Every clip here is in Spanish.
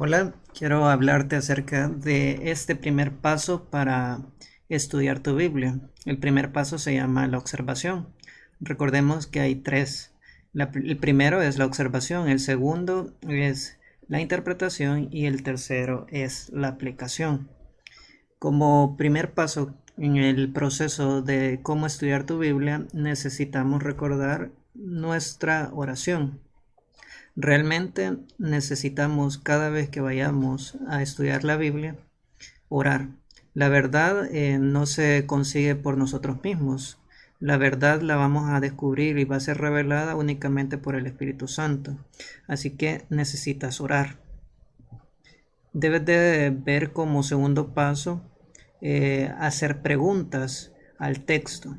Hola, quiero hablarte acerca de este primer paso para estudiar tu Biblia. El primer paso se llama la observación. Recordemos que hay tres. El primero es la observación, el segundo es la interpretación y el tercero es la aplicación. Como primer paso en el proceso de cómo estudiar tu Biblia, necesitamos recordar nuestra oración. Realmente necesitamos cada vez que vayamos a estudiar la Biblia, orar. La verdad no se consigue por nosotros mismos. La verdad la vamos a descubrir y va a ser revelada únicamente por el Espíritu Santo. Así que necesitas orar. Debes de ver como segundo paso hacer preguntas al texto.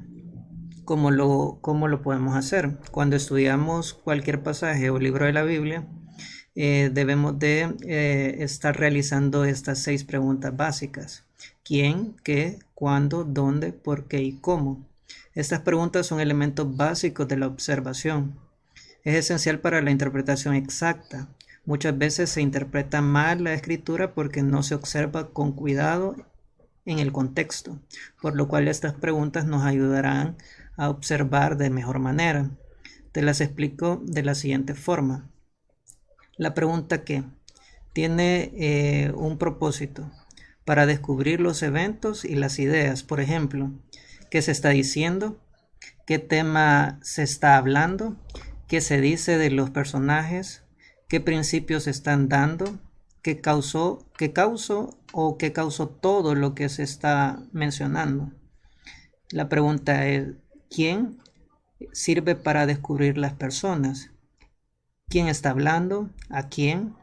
¿Cómo lo podemos hacer? Cuando estudiamos cualquier pasaje o libro de la Biblia, debemos de estar realizando estas 6 preguntas básicas. ¿Quién? ¿Qué? ¿Cuándo? ¿Dónde? ¿Por qué? ¿Y cómo? Estas preguntas son elementos básicos de la observación. Es esencial para la interpretación exacta. Muchas veces se interpreta mal la escritura porque no se observa con cuidado en el contexto, por lo cual estas preguntas nos ayudarán a observar de mejor manera. Te las explico de la siguiente forma. La pregunta ¿qué? Tiene un propósito para descubrir los eventos y las ideas. Por ejemplo, ¿qué se está diciendo? ¿Qué tema se está hablando? ¿Qué se dice de los personajes? ¿Qué principios se están dando? ¿Qué causó todo lo que se está mencionando? La pregunta es, ¿quién sirve para descubrir las personas? ¿Quién está hablando? ¿A quién?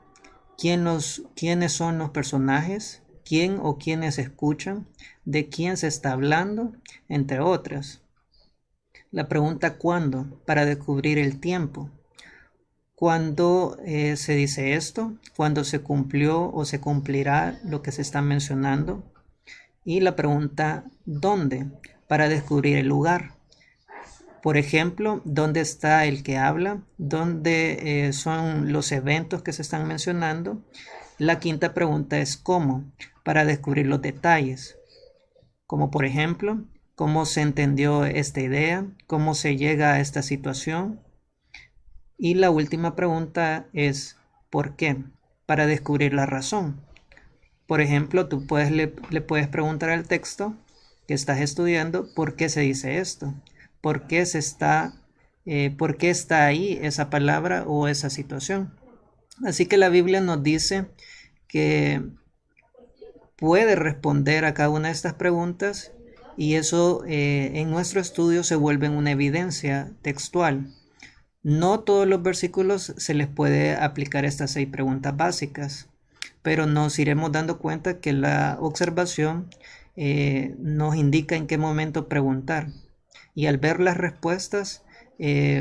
¿Quiénes son los personajes? ¿Quién o quiénes escuchan? ¿De quién se está hablando? Entre otras. La pregunta ¿cuándo? Para descubrir el tiempo. ¿Cuándo se dice esto? ¿Cuándo se cumplió o se cumplirá lo que se está mencionando? Y la pregunta ¿dónde? Para descubrir el lugar. Por ejemplo, ¿dónde está el que habla? ¿Dónde son los eventos que se están mencionando? La quinta pregunta es ¿cómo? Para descubrir los detalles. Como por ejemplo, ¿cómo se entendió esta idea? ¿Cómo se llega a esta situación? Y la última pregunta es ¿por qué? Para descubrir la razón. Por ejemplo, tú le puedes preguntar al texto que estás estudiando por qué se dice esto, por qué está ahí esa palabra o esa situación. Así que la Biblia nos dice que puede responder a cada una de estas preguntas y eso en nuestro estudio se vuelve una evidencia textual. No todos los versículos se les puede aplicar estas 6 preguntas básicas, pero nos iremos dando cuenta que la observación nos indica en qué momento preguntar. Y al ver las respuestas,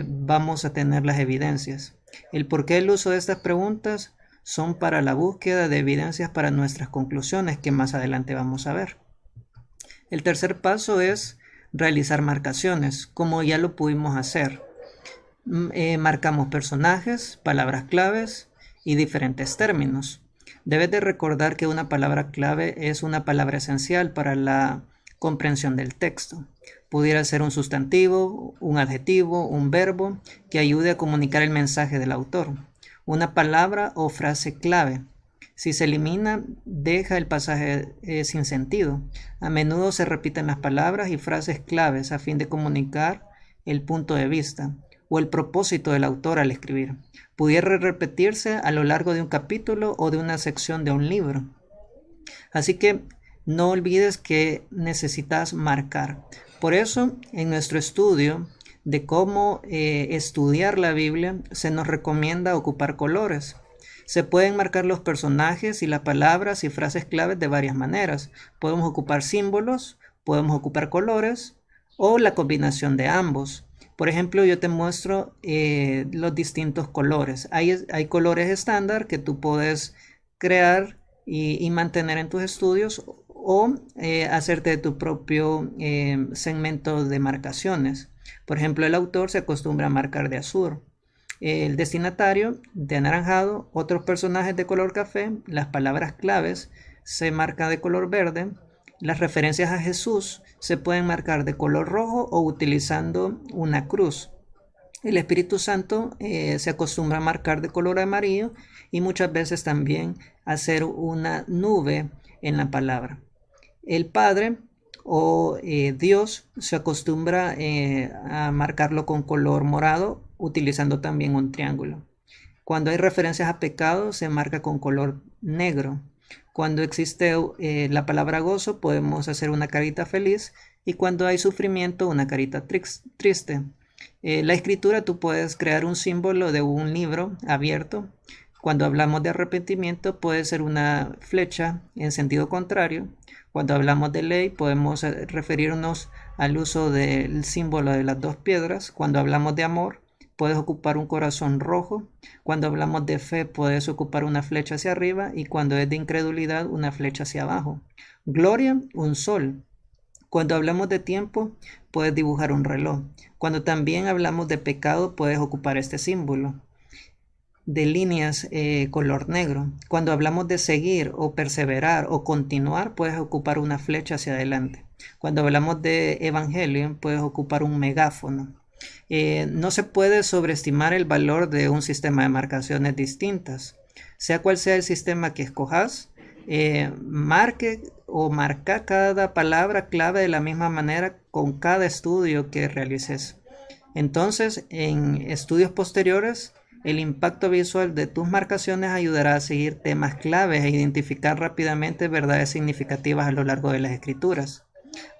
vamos a tener las evidencias. El por qué el uso de estas preguntas son para la búsqueda de evidencias para nuestras conclusiones, que más adelante vamos a ver. El tercer paso es realizar marcaciones, como ya lo pudimos hacer. Marcamos personajes, palabras claves y diferentes términos. Debes de recordar que una palabra clave es una palabra esencial para la comprensión del texto. Pudiera ser un sustantivo, un adjetivo, un verbo que ayude a comunicar el mensaje del autor. Una palabra o frase clave. Si se elimina, deja el pasaje sin sentido. A menudo se repiten las palabras y frases claves a fin de comunicar el punto de vista o el propósito del autor al escribir. Pudiera repetirse a lo largo de un capítulo o de una sección de un libro. Así que no olvides que necesitas marcar. Por eso, en nuestro estudio de cómo estudiar la Biblia, se nos recomienda ocupar colores. Se pueden marcar los personajes y las palabras y frases claves de varias maneras. Podemos ocupar símbolos, podemos ocupar colores o la combinación de ambos. Por ejemplo, yo te muestro los distintos colores. Hay colores estándar que tú puedes crear y mantener en tus estudios o hacerte de tu propio segmento de marcaciones. Por ejemplo, el autor se acostumbra a marcar de azul El destinatario de anaranjado, otros personajes de color café, las palabras claves se marcan de color verde, las referencias a Jesús se pueden marcar de color rojo o utilizando una cruz. El Espíritu Santo se acostumbra a marcar de color amarillo y muchas veces también hacer una nube en la palabra. El Padre o Dios se acostumbra a marcarlo con color morado utilizando también un triángulo. Cuando hay referencias a pecado se marca con color negro. Cuando existe la palabra gozo podemos hacer una carita feliz y cuando hay sufrimiento una carita triste. La escritura tú puedes crear un símbolo de un libro abierto. Cuando hablamos de arrepentimiento puede ser una flecha en sentido contrario. Cuando hablamos de ley podemos referirnos al uso del símbolo de las dos piedras. Cuando hablamos de amor puedes ocupar un corazón rojo. Cuando hablamos de fe puedes ocupar una flecha hacia arriba y cuando es de incredulidad una flecha hacia abajo. Gloria, un sol. Cuando hablamos de tiempo puedes dibujar un reloj. Cuando también hablamos de pecado puedes ocupar este símbolo de líneas color negro. Cuando hablamos de seguir o perseverar o continuar, puedes ocupar una flecha hacia adelante. Cuando hablamos de evangelio, puedes ocupar un megáfono. No se puede sobreestimar el valor de un sistema de marcaciones distintas. Sea cual sea el sistema que escojas, marque o marca cada palabra clave de la misma manera con cada estudio que realices. Entonces, en estudios posteriores, el impacto visual de tus marcaciones ayudará a seguir temas claves e identificar rápidamente verdades significativas a lo largo de las escrituras.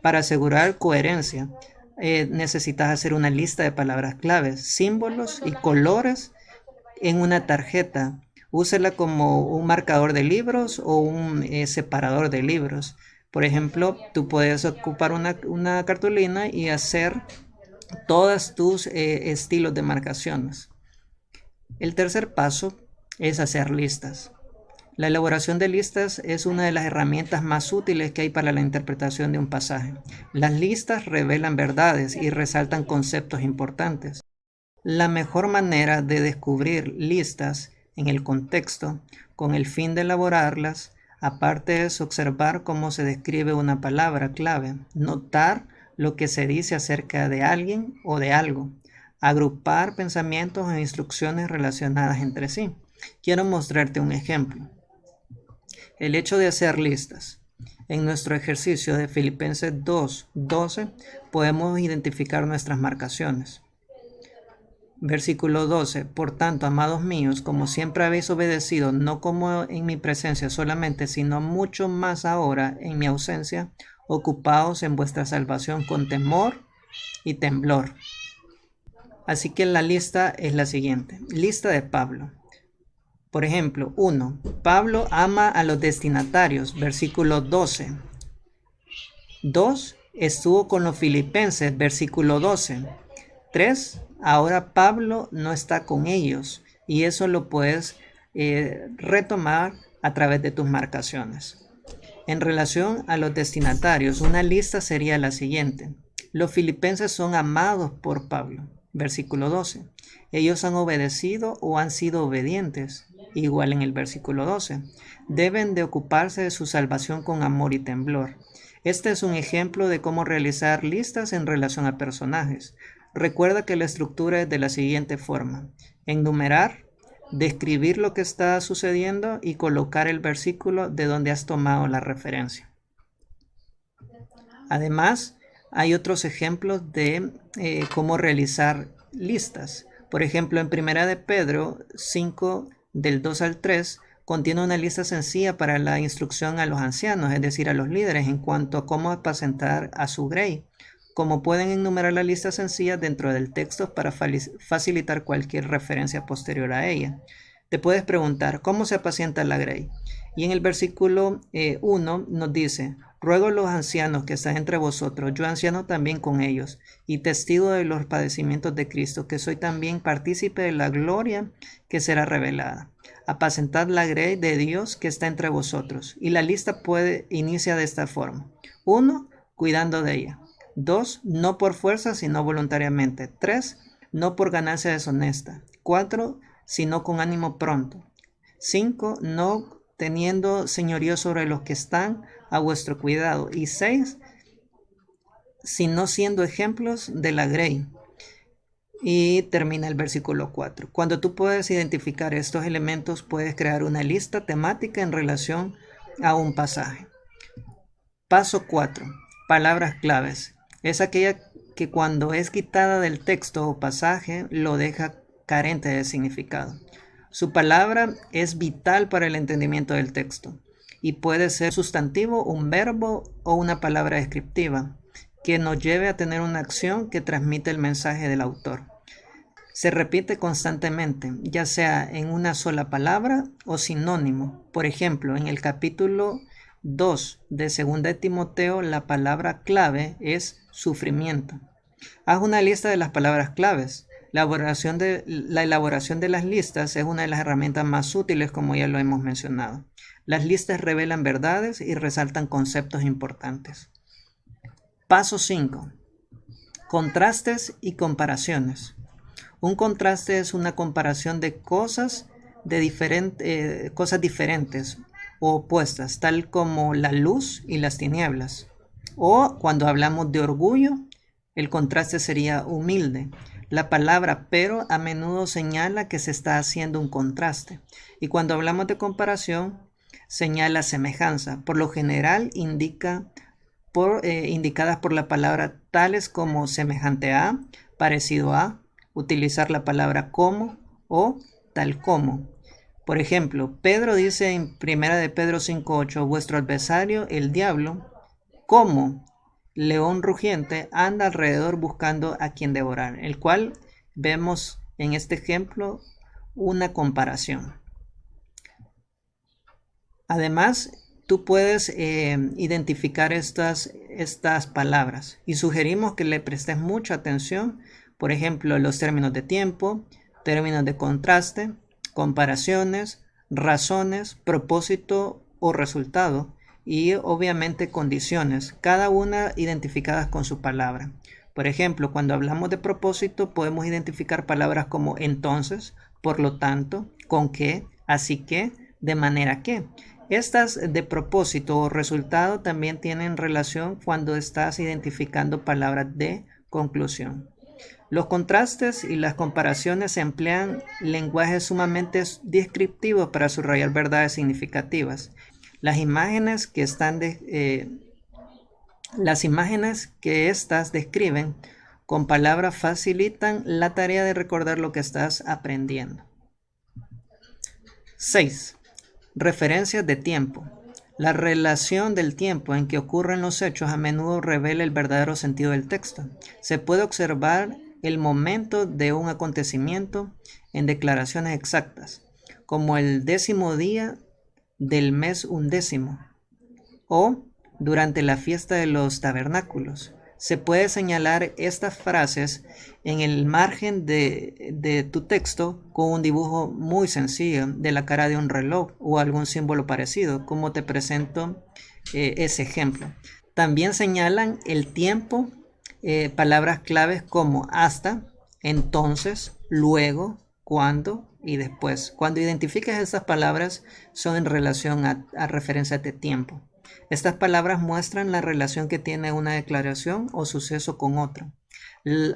Para asegurar coherencia, necesitas hacer una lista de palabras claves, símbolos y colores en una tarjeta. Úsela como un marcador de libros o un separador de libros. Por ejemplo, tú puedes ocupar una cartulina y hacer todos tus estilos de marcaciones. El tercer paso es hacer listas. La elaboración de listas es una de las herramientas más útiles que hay para la interpretación de un pasaje. Las listas revelan verdades y resaltan conceptos importantes. La mejor manera de descubrir listas en el contexto, con el fin de elaborarlas, aparte es observar cómo se describe una palabra clave, notar lo que se dice acerca de alguien o de algo, agrupar pensamientos e instrucciones relacionadas entre sí. Quiero mostrarte un ejemplo. El hecho de hacer listas. En nuestro ejercicio de Filipenses 2:12 podemos identificar nuestras marcaciones. Versículo 12. Por tanto, amados míos, como siempre habéis obedecido, no como en mi presencia solamente, sino mucho más ahora en mi ausencia, ocupaos en vuestra salvación con temor y temblor. Así que la lista es la siguiente. Lista de Pablo. Por ejemplo, 1. Pablo ama a los destinatarios, versículo 12. 2. Estuvo con los filipenses, versículo 12. 3. Ahora Pablo no está con ellos y eso lo puedes retomar a través de tus marcaciones. En relación a los destinatarios, una lista sería la siguiente. Los filipenses son amados por Pablo, versículo 12. Ellos han obedecido o han sido obedientes, igual en el versículo 12. Deben de ocuparse de su salvación con amor y temblor. Este es un ejemplo de cómo realizar listas en relación a personajes. Recuerda que la estructura es de la siguiente forma. Enumerar, describir lo que está sucediendo y colocar el versículo de donde has tomado la referencia. Además, hay otros ejemplos de cómo realizar listas. Por ejemplo, en 1 de Pedro 5, del 2 al 3, contiene una lista sencilla para la instrucción a los ancianos, es decir, a los líderes, en cuanto a cómo apacentar a su grey. Como pueden enumerar la lista sencilla dentro del texto para facilitar cualquier referencia posterior a ella. Te puedes preguntar, ¿cómo se apacienta la grey? Y en el versículo 1 nos dice, ruego a los ancianos que están entre vosotros, yo anciano también con ellos, y testigo de los padecimientos de Cristo, que soy también partícipe de la gloria que será revelada. Apacentad la grey de Dios que está entre vosotros. Y la lista inicia de esta forma. 1. Cuidando de ella. 2. No por fuerza, sino voluntariamente. 3. No por ganancia deshonesta. 4. Sino con ánimo pronto. 5. No teniendo señorío sobre los que están a vuestro cuidado. Y 6. Sino siendo ejemplos de la grey. Y termina el versículo 4. Cuando tú puedes identificar estos elementos, puedes crear una lista temática en relación a un pasaje. Paso 4. Palabras claves. Es aquella que cuando es quitada del texto o pasaje lo deja carente de significado. Su palabra es vital para el entendimiento del texto y puede ser sustantivo, un verbo o una palabra descriptiva que nos lleve a tener una acción que transmite el mensaje del autor. Se repite constantemente, ya sea en una sola palabra o sinónimo. Por ejemplo, en el capítulo 2 de 2 de Timoteo, la palabra clave es sufrimiento. Haz una lista de las palabras claves. La elaboración de las listas es una de las herramientas más útiles, como ya lo hemos mencionado. Las listas revelan verdades y resaltan conceptos importantes. Paso 5. Contrastes y comparaciones. Un contraste es una comparación de cosas diferentes o opuestas, tal como la luz y las tinieblas. O cuando hablamos de orgullo, el contraste sería humilde. La palabra pero a menudo señala que se está haciendo un contraste. Y cuando hablamos de comparación, señala semejanza. Por lo general indicadas por la palabra tales como semejante a, parecido a, utilizar la palabra como o tal como. Por ejemplo, Pedro dice en 1 de Pedro 5:8, vuestro adversario, el diablo, como león rugiente, anda alrededor buscando a quien devorar, el cual vemos en este ejemplo una comparación. Además, tú puedes identificar estas palabras y sugerimos que le prestes mucha atención. Por ejemplo, los términos de tiempo, términos de contraste, comparaciones, razones, propósito o resultado y obviamente condiciones, cada una identificadas con su palabra. Por ejemplo, cuando hablamos de propósito podemos identificar palabras como entonces, por lo tanto, con qué, así que, de manera que. Estas de propósito o resultado también tienen relación cuando estás identificando palabras de conclusión. Los contrastes y las comparaciones emplean lenguajes sumamente descriptivos para subrayar verdades significativas. Las imágenes que estas describen con palabras facilitan la tarea de recordar lo que estás aprendiendo. 6. Referencias de tiempo. La relación del tiempo en que ocurren los hechos a menudo revela el verdadero sentido del texto. Se puede observar el momento de un acontecimiento en declaraciones exactas, como el 10º día del mes 11 o durante la fiesta de los tabernáculos. Se puede señalar estas frases en el margen de tu texto con un dibujo muy sencillo de la cara de un reloj o algún símbolo parecido, como te presento ese ejemplo. También señalan el tiempo, palabras claves como hasta, entonces, luego, cuando y después. Cuando identificas estas palabras son en relación a referencias de tiempo. Estas palabras muestran la relación que tiene una declaración o suceso con otra.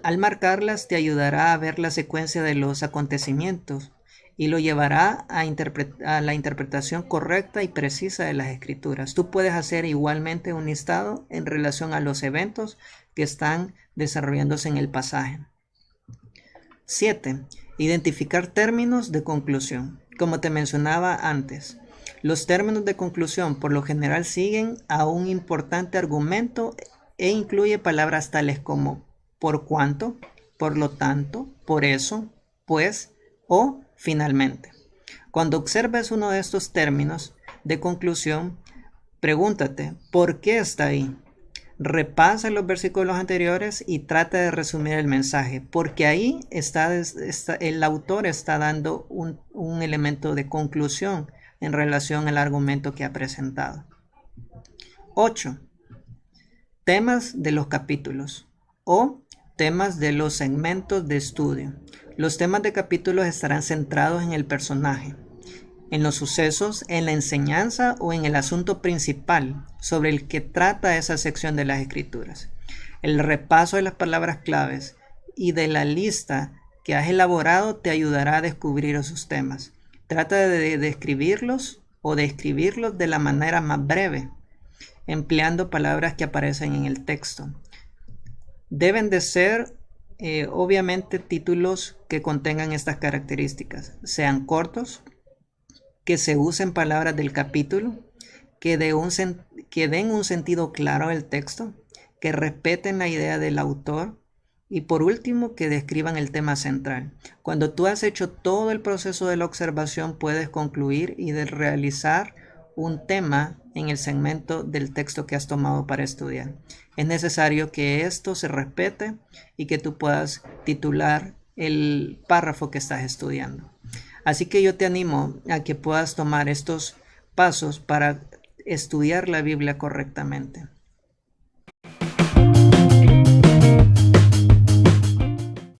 Al marcarlas te ayudará a ver la secuencia de los acontecimientos y lo llevará a la interpretación correcta y precisa de las escrituras. Tú puedes hacer igualmente un listado en relación a los eventos que están desarrollándose en el pasaje. 7. Identificar términos de conclusión. Como te mencionaba antes, los términos de conclusión por lo general siguen a un importante argumento e incluye palabras tales como por cuanto, por lo tanto, por eso, pues o finalmente. Cuando observes uno de estos términos de conclusión, pregúntate ¿por qué está ahí? Repasa los versículos anteriores y trata de resumir el mensaje, porque ahí el autor está dando un elemento de conclusión en relación al argumento que ha presentado. 8. Temas de los capítulos o temas de los segmentos de estudio. Los temas de capítulos estarán centrados en el personaje, en los sucesos, en la enseñanza o en el asunto principal sobre el que trata esa sección de las escrituras. El repaso de las palabras claves y de la lista que has elaborado te ayudará a descubrir esos temas. Trata de describirlos o de escribirlos de la manera más breve, empleando palabras que aparecen en el texto. Deben de ser, obviamente, títulos que contengan estas características. Sean cortos, que se usen palabras del capítulo, que den un sentido claro al texto, que respeten la idea del autor y por último que describan el tema central. Cuando tú has hecho todo el proceso de la observación, puedes concluir y de realizar un tema en el segmento del texto que has tomado para estudiar. Es necesario que esto se respete y que tú puedas titular el párrafo que estás estudiando. Así que yo te animo a que puedas tomar estos pasos para estudiar la Biblia correctamente.